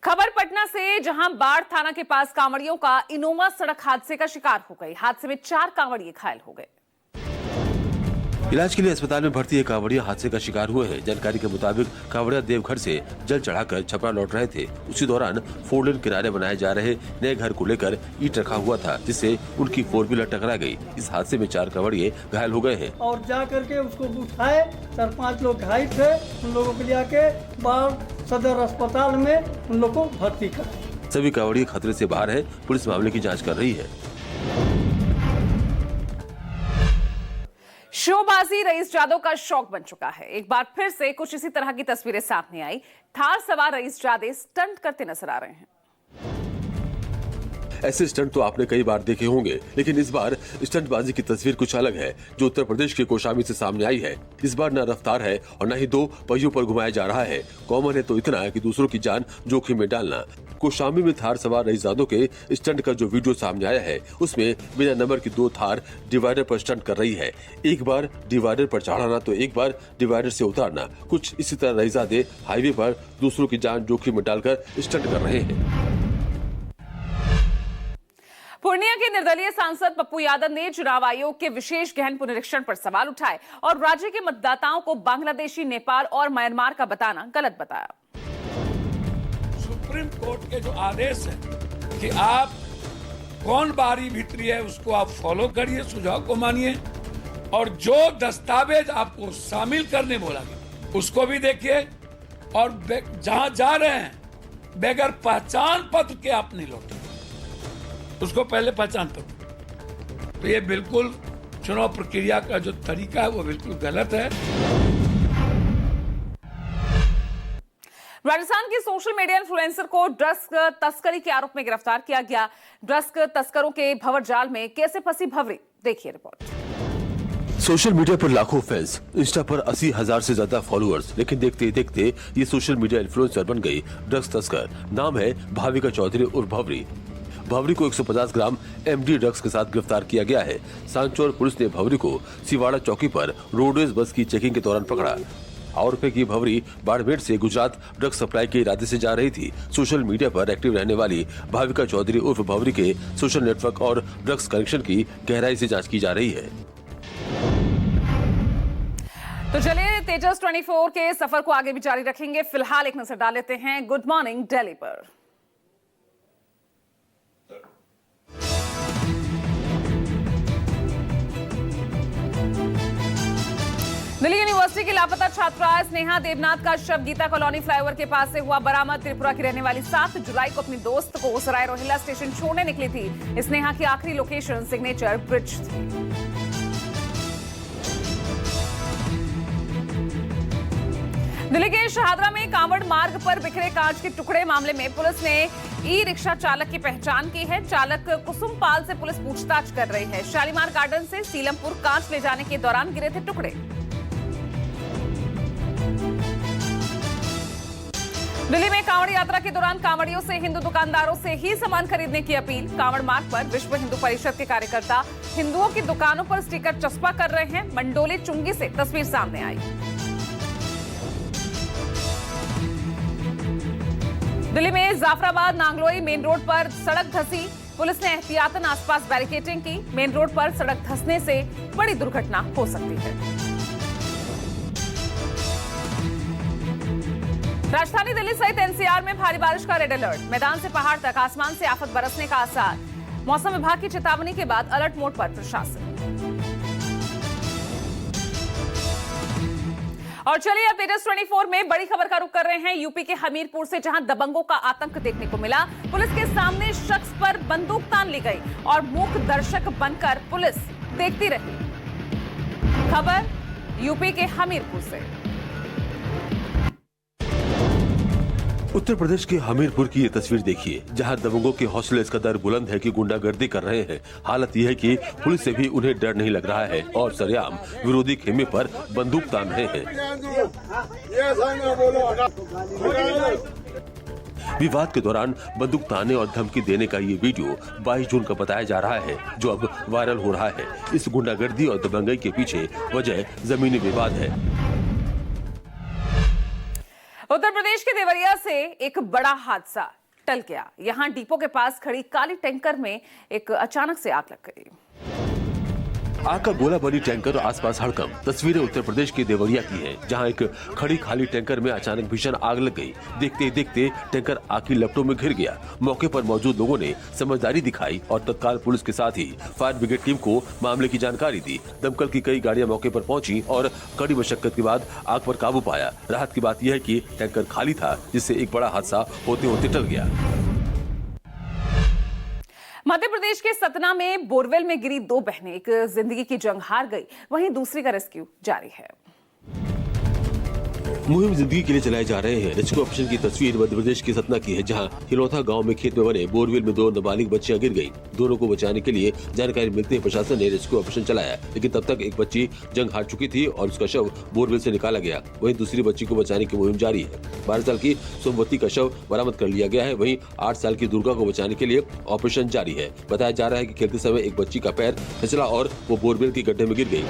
खबर पटना से, जहां बाढ़ थाना के पास कांवड़ियों का इनोवा सड़क हादसे का शिकार हो गई। हादसे में 4 कांवड़िए घायल हो गए। इलाज के लिए अस्पताल में भर्ती एक कांवड़िया हादसे का शिकार हुए हैं। जानकारी के मुताबिक कांवड़िया देवघर से जल चढ़ाकर छपरा लौट रहे थे। उसी दौरान 4 लेन किनारे बनाए जा रहे नए घर को लेकर ईंट रखा हुआ था, जिससे उनकी 4 व्हीलर टकरा गई। इस हादसे में 4 कांवड़िए घायल हो गए हैं और जा करके उसको उठाए। 4-5 लोग घायल थे, उन लोगों को लिया के बाढ़ सदर अस्पताल में उन लोगों को भर्ती कराया। सभी कांवड़िए खतरे से बाहर है। पुलिस मामले की जाँच कर रही है। शोबाजी रईस जादव का शौक बन चुका है। एक बार फिर से कुछ इसी तरह की तस्वीरें सामने आई। थार सवार रईस जादव स्टंट करते नजर आ रहे हैं। ऐसे स्टंट तो आपने कई बार देखे होंगे, लेकिन इस बार स्टंटबाजी की तस्वीर कुछ अलग है, जो उत्तर प्रदेश के कौशाम्बी से सामने आई है। इस बार न रफ्तार है और न ही 2 पहियों पर घुमाया जा रहा है। कॉमन है तो इतना है कि दूसरों की जान जोखिम में डालना। कौशाम्बी में थार सवार रईस जादव के स्टंट का जो वीडियो सामने आया है, उसमें बिना नंबर की 2 थार डिवाइडर पर स्टंट कर रही है। एक बार डिवाइडर पर चढ़ाना तो एक बार डिवाइडर से उतारना। कुछ इसी तरह रईस जादव हाईवे पर दूसरों की जान जोखिम में डालकर स्टंट कर रहे हैं। पूर्णिया के निर्दलीय सांसद पप्पू यादव ने चुनाव आयोग के विशेष गहन पुनरीक्षण पर सवाल उठाए और राज्य के मतदाताओं को बांग्लादेशी, नेपाल और म्यांमार का बताना गलत बताया। सुप्रीम कोर्ट के जो आदेश है कि आप कौन बारी भीतरी है उसको आप फॉलो करिए, सुझाव को मानिए और जो दस्तावेज आपको शामिल करने बोला गया उसको भी देखिए और जहां जा रहे हैं बगैर पहचान पत्र के आप नहीं लौटे, उसको पहले पहचान पत्र। तो ये बिल्कुल चुनाव प्रक्रिया का जो तरीका है वो बिल्कुल गलत है। राजस्थान के सोशल मीडिया इन्फ्लुएंसर को ड्रग्स तस्करी के आरोप में गिरफ्तार किया गया। ड्रग्स तस्करों के भंवर जाल में कैसे फंसी भंवरी, देखिए रिपोर्ट। सोशल मीडिया पर लाखों फैंस, इंस्टा पर 80,000 से ज्यादा फॉलोअर्स, लेकिन देखते ही देखते ये सोशल मीडिया इन्फ्लुएंसर बन गई ड्रग्स तस्कर। नाम है भाविका चौधरी उर्फ भंवरी। भंवरी को 150 ग्राम MD ड्रग्स के साथ गिरफ्तार किया गया है। सांचौर पुलिस ने भंवरी को सिवाड़ा चौकी पर रोडवेज बस की चेकिंग के दौरान पकड़ा। आरोप है कि भंवरी बाड़मेर से गुजरात ड्रग्स सप्लाई के इरादे से जा रही थी। सोशल मीडिया पर एक्टिव रहने वाली भाविका चौधरी उर्फ भंवरी के सोशल नेटवर्क और ड्रग्स कनेक्शन की गहराई से जांच की जा रही है। तो चलिए तेजस 24 के सफर को आगे भी जारी रखेंगे। फिलहाल एक नजर डाल लेते हैं गुड मॉर्निंग दिल्ली पर। दिल्ली यूनिवर्सिटी की लापता छात्रा स्नेहा देवनाथ का शव गीता कॉलोनी फ्लाईओवर के पास से हुआ बरामद। त्रिपुरा की रहने वाली 7 जुलाई को अपनी दोस्त को सराय रोहिल्ला स्टेशन छोड़ने निकली थी। स्नेहा की आखिरी लोकेशन सिग्नेचर ब्रिज थी। दिल्ली के शहादरा में कांवड़ मार्ग पर बिखरे कांच के टुकड़े मामले में पुलिस ने ई-रिक्शा चालक की पहचान की है। चालक कुसुम पाल से पुलिस पूछताछ कर रही है। शालीमार गार्डन से सीलमपुर कांच ले जाने के दौरान गिरे थे टुकड़े। दिल्ली में कांवड़ यात्रा के दौरान कांवड़ियों से हिंदू दुकानदारों से ही सामान खरीदने की अपील। कांवड़ मार्ग पर विश्व हिंदू परिषद के कार्यकर्ता हिंदुओं की दुकानों पर स्टिकर चस्पा कर रहे हैं। मंडोली चुंगी से तस्वीर सामने आई। दिल्ली में जाफराबाद नांगलोई मेन रोड पर सड़क धंसी। पुलिस ने एहतियातन आसपास बैरिकेडिंग की। मेन रोड पर सड़क धंसने से बड़ी दुर्घटना हो सकती है। राजधानी दिल्ली सहित NCR में भारी बारिश का रेड अलर्ट। मैदान से पहाड़ तक आसमान से आफत बरसने का आसार। मौसम विभाग की चेतावनी के बाद अलर्ट मोड पर प्रशासन। और चलिए अब तेजस 24 में बड़ी खबर का रुख कर रहे हैं यूपी के हमीरपुर से, जहां दबंगों का आतंक देखने को मिला। पुलिस के सामने शख्स पर बंदूक तान ली गई और मूक दर्शक बनकर पुलिस देखती रही। खबर यूपी के हमीरपुर से। उत्तर प्रदेश के हमीरपुर की ये तस्वीर देखिए, जहां दबंगों के हौसले इस कदर बुलंद है कि गुंडागर्दी कर रहे हैं। हालत यह है कि पुलिस से भी उन्हें डर नहीं लग रहा है और सरेआम विरोधी खेमे पर बंदूक तान रहे हैं। विवाद के दौरान बंदूक ताने और धमकी देने का ये वीडियो 22 जून का बताया जा रहा है, जो अब वायरल हो रहा है। इस गुंडागर्दी और दबंगई के पीछे वजह जमीनी विवाद है। उत्तर प्रदेश के देवरिया से एक बड़ा हादसा टल गया। यहां डिपो के पास खड़ी काली टैंकर में एक अचानक से आग लग गई। आग का गोला बनी टैंकर और आसपास हड़कंप। तस्वीरें उत्तर प्रदेश के देवरिया की हैं, जहां एक खड़ी खाली टैंकर में अचानक भीषण आग लग गई। देखते ही देखते टैंकर आग की लपटों में घिर गया। मौके पर मौजूद लोगों ने समझदारी दिखाई और तत्काल पुलिस के साथ ही फायर ब्रिगेड टीम को मामले की जानकारी दी। दमकल की कई गाड़ियां मौके पर पहुंची और कड़ी मशक्कत के बाद आग पर काबू पाया। राहत की बात यह है कि टैंकर खाली था, जिससे एक बड़ा हादसा होते होते टल गया। मध्य प्रदेश के सतना में बोरवेल में गिरी दो बहनें एक जिंदगी की जंग हार गई, वहीं दूसरी का रेस्क्यू जारी है। मुहिम जिंदगी के लिए चलाए जा रहे हैं। रेस्क्यू ऑपरेशन की तस्वीर मध्य प्रदेश के सतना की है, जहां हिलौथा गांव में खेत में बने बोरवेल में दो नाबालिग बच्चियां गिर गईं। दोनों को बचाने के लिए जानकारी मिलते ही प्रशासन ने रेस्क्यू ऑपरेशन चलाया, लेकिन तब तक एक बच्ची जंग हार चुकी थी और उसका शव बोरवेल से निकाला गया। वहीं दूसरी बच्ची को बचाने की मुहिम जारी है। 12 साल की सोमवती का शव बरामद कर लिया गया है। वहीं 8 साल की दुर्गा को बचाने के लिए ऑपरेशन जारी है। बताया जा रहा है कि खेलते समय एक बच्ची का पैर फिसला और वो बोरवेल के गड्ढे में गिर गई।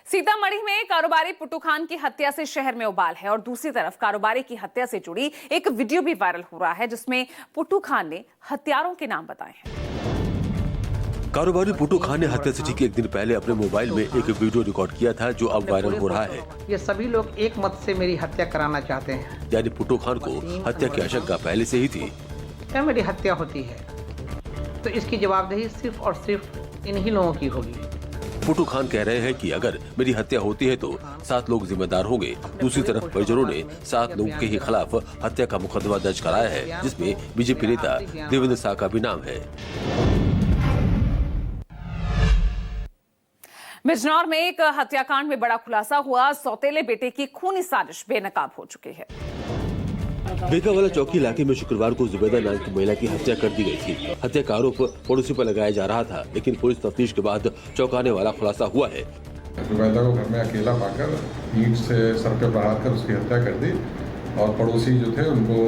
सीतामढ़ी में कारोबारी पुट्टू खान की हत्या से शहर में उबाल है और दूसरी तरफ कारोबारी की हत्या से जुड़ी एक वीडियो भी वायरल हो रहा है, जिसमें पुट्टू खान ने हत्यारों के नाम बताए हैं। कारोबारी पुट्टू खान ने हत्या से ठीक एक दिन पहले अपने मोबाइल में एक वीडियो रिकॉर्ड किया था, जो अब वायरल हो रहा है। ये सभी लोग एक मत से मेरी हत्या कराना चाहते हैं। यानी पुट्टू खान को हत्या की आशंका पहले से ही थी। क्या मेरी हत्या होती है तो इसकी जवाबदेही सिर्फ और सिर्फ इन्हीं लोगों की होगी। पुट्टू खान कह रहे हैं कि अगर मेरी हत्या होती है तो 7 लोग जिम्मेदार होंगे। दूसरी तरफ परिजनों ने 7 लोगों के ही खिलाफ हत्या का मुकदमा दर्ज कराया है, जिसमें बीजेपी नेता देवेंद्र शाह का भी नाम है। बिजनौर में एक हत्याकांड में बड़ा खुलासा हुआ। सौतेले बेटे की खूनी साजिश बेनकाब हो चुकी है। बेकावाला चौकी इलाके में शुक्रवार को जुबैदा नाम की महिला की हत्या कर दी गई थी। हत्या का आरोप पड़ोसी पर लगाया जा रहा था, लेकिन पुलिस तफ्तीश के बाद चौंकाने वाला खुलासा हुआ है। जुबैदा को घर में अकेला पाकर ईंट से सर पे प्रहार कर उसकी हत्या कर दी और पड़ोसी जो थे उनको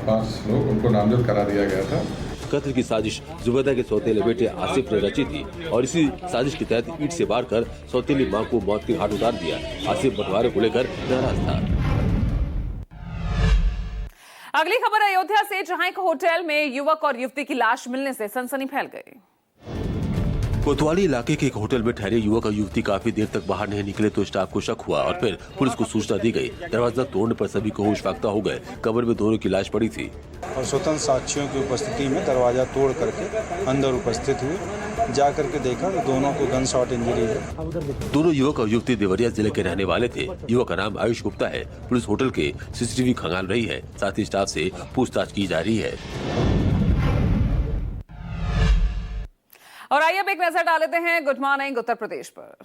5 लोग उनको नामजद करा दिया गया था। कत्ल की साजिश जुबैदा के सौतेले बेटे आसिफ ने रची थी और इसी साजिश के तहत ईंट से वार कर सौतेली मां को मौत के घाट उतार दिया। आसिफ बंटवारे को लेकर नाराज था। अगली खबर अयोध्या से, जहां एक होटल में युवक और युवती की लाश मिलने से सनसनी फैल गई। कोतवाली इलाके के एक होटल में ठहरे युवक और युवती काफी देर तक बाहर नहीं निकले तो स्टाफ को शक हुआ और फिर पुलिस को सूचना दी गई। दरवाजा तोड़ने पर सभी को होश फाख्ता हो गए। कब्र में दोनों की लाश पड़ी थी और स्वतंत्र साक्षियों की उपस्थिति में दरवाजा तोड़ करके अंदर उपस्थित हुए। जा करके देखा तो दोनों को गन शॉट इंजरी है। दोनों युवक और युवती देवरिया जिले के रहने वाले थे। युवक का नाम आयुष गुप्ता है। पुलिस होटल के सीसीटीवी खंगाल रही है, साथ ही स्टाफ से पूछताछ की जा रही है। और आइए अब एक नजर डाल लेते हैं गुड मॉर्निंग उत्तर प्रदेश पर।